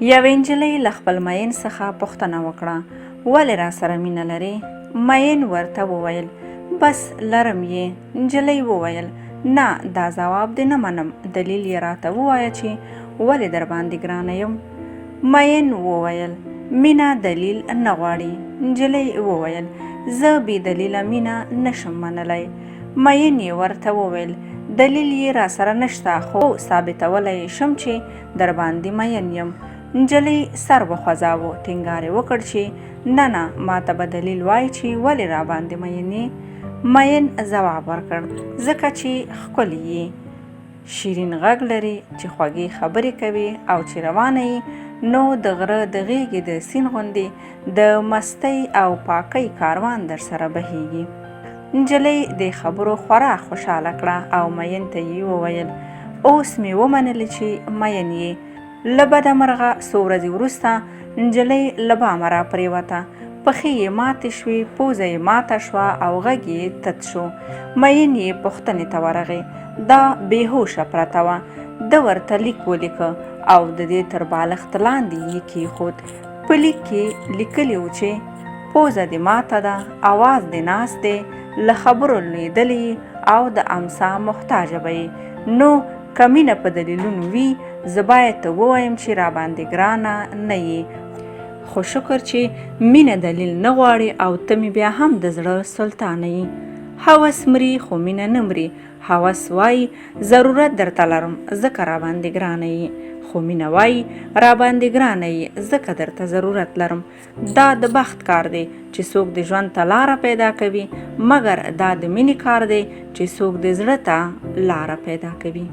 یوې نجلۍ له خپل مین څخه پوښتنه وکړه: ولې را سره مینه لرې؟ مین ورته وویل: بس لرم یې. نجلۍ وویل: نه، دا ځواب دې نه منم. دلیل یې راته ووایه چې ولې در باندې ګرانه یم. مین وویل: مینه دلیل نه غواړي. نجلۍ وویل: زه بې دلیله مینه نشم منلی. مین یې ورته وویل: دلیل یې را سره نشته، خو ثابتولی شم چې در باندې مین یم. نجلۍ سر وخوځاوه، ټینګار یې وکړ چې نه نه، ما ته به دلیل وایي چې ولې را باندې مین یې. مین ځواب ورکړ: ځکه چې ښکلې یې، شیرین غږ لري، چې خوږې خبرې کوي، او چې روانه یې نو د غره د غیږې د سیند غوندې د مستۍ او پاکۍ کاروان در سره بهیږي. نجلۍ د خبرو خورا خوشحاله کړه او مین ته یې وویل: اوس مې ومنلې چې مین یې. له بده مرغه څو ورځې وروسته نجلۍ له بامه را پرېوته. پښې یې ماتې شوې، پوزه یې ماته شوه او غږ یې تت شو. مین یې پوښتنې ته ورغی. دا بېهوشه پرته وه. ده ورته لیک ولیکه او د دې تر بالښت لاندې یې کېښود. په لیک کې لیکلي وو چې پوزه دې ماته ده، اواز دې ناست دی، له خبرو لوېدلې او د امسا محتاجه به یې. نو که مینه په دلیلونو وي، زه باید ته ووایم چې را باندې ګرانه نه یې. خو شکر چې مینه دلیل نه غواړي او ته مې بیا هم د زړه سلطانه یې. هوس مري خو مینه نه مري. هوس وایي ضرورت درته لرم ځکه را باندې ګرانه یې، خو مینه وایي را باندې ګرانه یې ځکه درته ضرورت لرم. دا د بخت کار دی چې څوک د ژوند ته لاره پیدا کوي، مګر دا د مینې کار دی چې څوک د زړه ته لاره پیدا کوي.